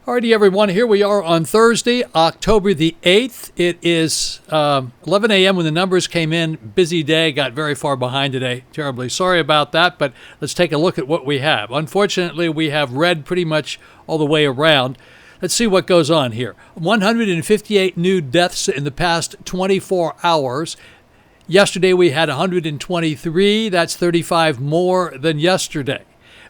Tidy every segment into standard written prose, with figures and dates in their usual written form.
Alrighty, everyone, here we are on Thursday, October the 8th. It is 11 a.m. when the numbers came in. Busy day, got very far behind today. Terribly sorry about that, but let's take a look at what we have. Unfortunately, we have red pretty much all the way around. Let's see what goes on here. 158 new deaths in the past 24 hours. Yesterday we had 123. That's 35 more than yesterday.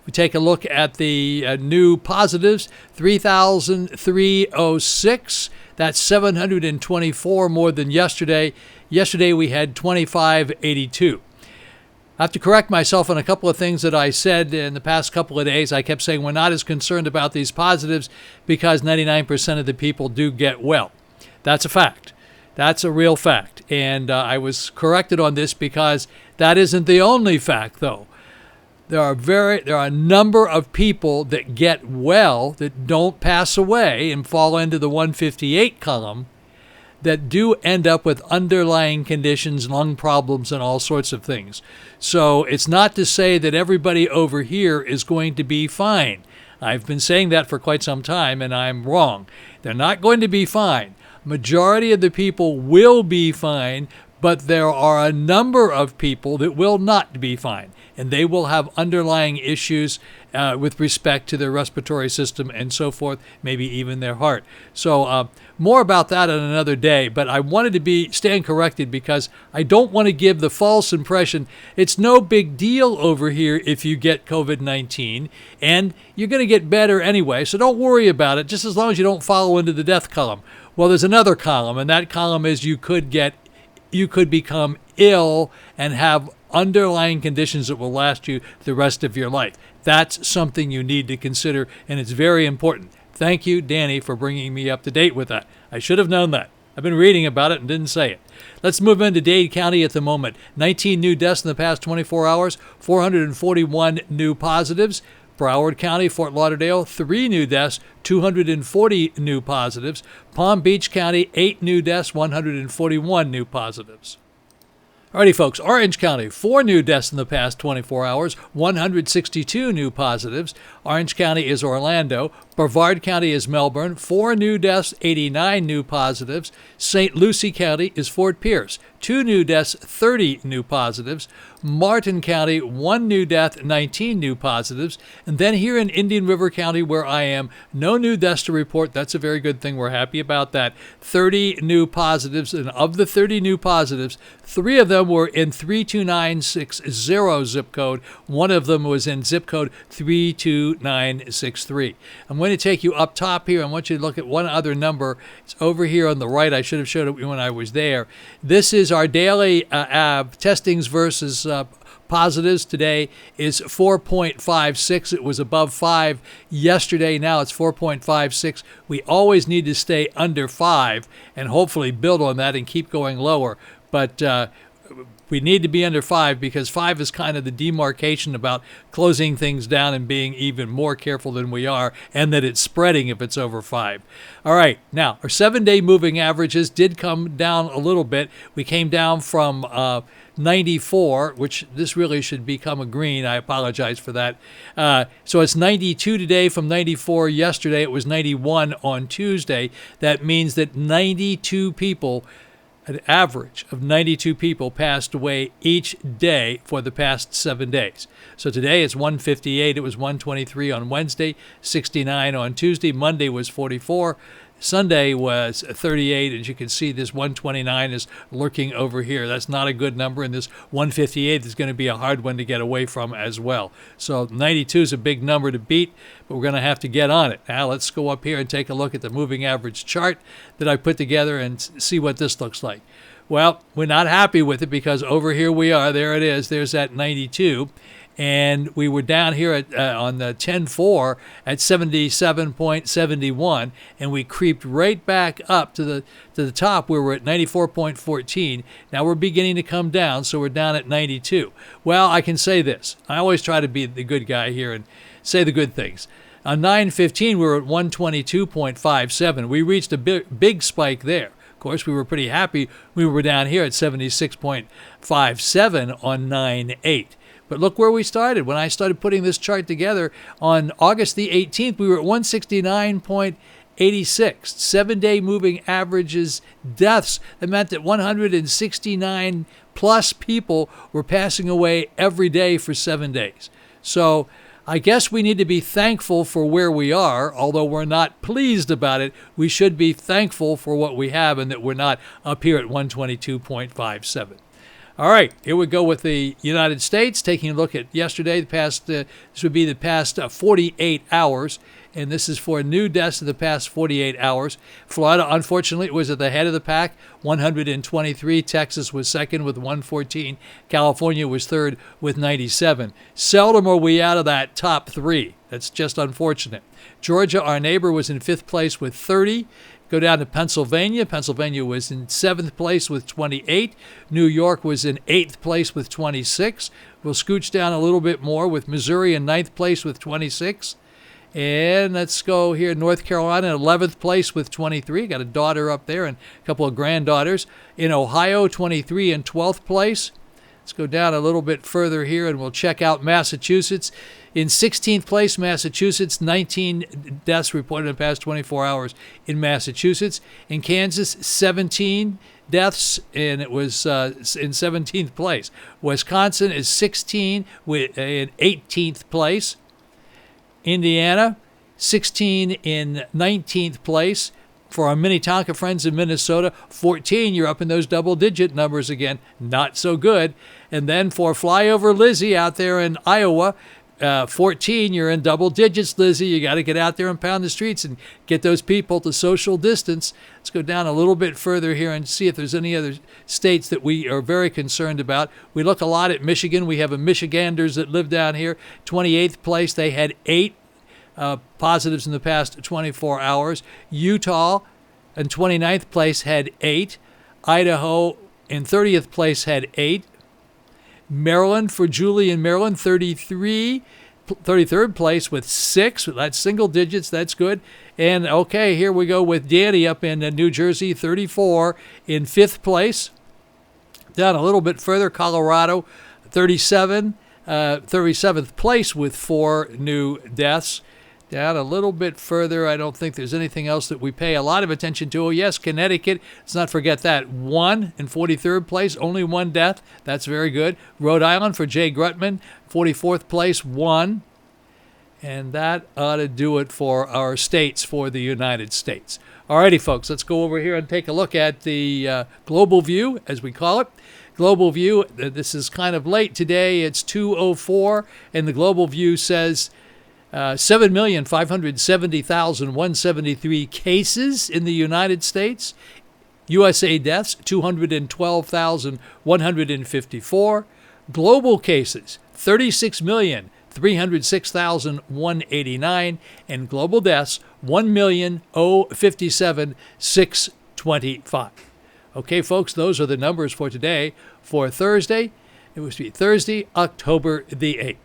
We take a look at the new positives, 3,306. That's 724 more than yesterday. Yesterday we had 2,582. I have to correct myself on a couple of things that I said in the past couple of days. I kept saying we're not as concerned about these positives because 99% of the people do get well. That's a fact. That's a real fact. And I was corrected on this because that isn't the only fact, though. There are a number of people that get well that don't pass away and fall into the 158 column that do end up with underlying conditions, lung problems, and all sorts of things. So it's not to say that everybody over here is going to be fine. I've been saying that for quite some time, and I'm wrong. They're not going to be fine. Majority of the people will be fine, but there are a number of people that will not be fine, and they will have underlying issues with respect to their respiratory system and so forth, maybe even their heart. So more about that on another day, but I wanted to stand corrected because I don't want to give the false impression it's no big deal over here if you get COVID-19, and you're going to get better anyway, so don't worry about it, just as long as you don't follow into the death column. Well, there's another column, and that column is you could become ill and have underlying conditions that will last you the rest of your life. That's something you need to consider, and it's very important. Thank you, Danny, for bringing me up to date with that. I should have known that. I've been reading about it and didn't say it. Let's move into Dade County at the moment. 19 new deaths in the past 24 hours, 441 new positives. Broward County, Fort Lauderdale, 3 new deaths, 240 new positives. Palm Beach County, 8 new deaths, 141 new positives. Alrighty, folks, Orange County, 4 new deaths in the past 24 hours, 162 new positives. Orange County is Orlando. Brevard County is Melbourne, 4 new deaths, 89 new positives. St. Lucie County is Fort Pierce, 2 new deaths, 30 new positives. Martin County, 1 new death, 19 new positives. And then here in Indian River County, where I am, no new deaths to report. That's a very good thing. We're happy about that. 30 new positives, and of the 30 new positives, 3 of them were in 32960 zip code. 1 of them was in zip code 32963. I'm going to take you up top here. I want you to look at one other number. It's over here on the right. I should have showed it when I was there. This is our daily testings versus positives. Today is 4.56. It was above 5 yesterday. Now it's 4.56. We always need to stay under 5 and hopefully build on that and keep going lower. But we need to be under 5 because 5 is kind of the demarcation about closing things down and being even more careful than we are, and that it's spreading if it's over 5. All right, now our 7-day moving averages did come down a little bit. We came down from 94, which this really should become a green. I apologize for that. So it's 92 today from 94 yesterday. It was 91 on Tuesday. That means that 92 people, an average of 92 people passed away each day for the past 7 days. So today it's 158. It was 123 on Wednesday, 69 on Tuesday. Monday was 44. Sunday was 38. As you can see, this 129 is lurking over here. That's not a good number, and this 158 is going to be a hard one to get away from as well. So 92 is a big number to beat, but we're going to have to get on it. Now let's go up here and take a look at the moving average chart that I put together and see what this looks like. Well, we're not happy with it because over here we are. There it is. There's that 92. And we were down here at, on the 10-4 at 77.71, and we creeped right back up to the top where we're at 94.14. Now we're beginning to come down, so we're down at 92. Well, I can say this. I always try to be the good guy here and say the good things. On 9-15, we were at 122.57. We reached a big spike there. Of course, we were pretty happy. We were down here at 76.57 on 9-8. But look where we started. When I started putting this chart together on August the 18th, we were at 169.86. 7-day moving averages deaths. That meant that 169 plus people were passing away every day for 7 days. So I guess we need to be thankful for where we are. Although we're not pleased about it, we should be thankful for what we have and that we're not up here at 122.57. All right, here we go with the United States, taking a look at yesterday, this would be the past 48 hours, and this is for new deaths in the past 48 hours. Florida, unfortunately, was at the head of the pack, 123. Texas was second with 114. California was third with 97. Seldom are we out of that top three. That's just unfortunate. Georgia, our neighbor, was in fifth place with 30. Go down to Pennsylvania. Pennsylvania was in 7th place with 28. New York was in 8th place with 26. We'll scooch down a little bit more with Missouri in 9th place with 26. And let's go here, North Carolina in 11th place with 23. Got a daughter up there and a couple of granddaughters. In Ohio, 23 in 12th place. Let's go down a little bit further here and we'll check out Massachusetts. In 16th place, Massachusetts, 19 deaths reported in the past 24 hours in Massachusetts. In Kansas, 17 deaths, and it was in 17th place. Wisconsin is 16 in 18th place. Indiana, 16 in 19th place. For our Minnetonka friends in Minnesota, 14, you're up in those double-digit numbers again. Not so good. And then for Flyover Lizzie out there in Iowa, 14, you're in double digits, Lizzie. You got to get out there and pound the streets and get those people to social distance. Let's go down a little bit further here and see if there's any other states that we are very concerned about. We look a lot at Michigan. We have a Michiganders that live down here. 28th place, they had 8 positives in the past 24 hours. Utah in 29th place had 8. Idaho in 30th place had 8. Maryland, for Julie in Maryland, 33rd place with 6. That's single digits. That's good. And, okay, here we go with Danny up in New Jersey, 34 in 5th place. Down a little bit further, Colorado, 37th place with 4 new deaths. Down a little bit further, I don't think there's anything else that we pay a lot of attention to. Oh, yes, Connecticut, let's not forget that. 1 in 43rd place, only 1 death. That's very good. Rhode Island for Jay Grutman, 44th place, 1. And that ought to do it for our states for the United States. All righty, folks, let's go over here and take a look at the global view, as we call it. Global view, this is kind of late today. It's 2:04, and the global view says 7,570,173 cases in the United States. USA deaths, 212,154. Global cases, 36,306,189. And global deaths, 1,057,625. Okay, folks, those are the numbers for today. For Thursday, it was Thursday, October the 8th.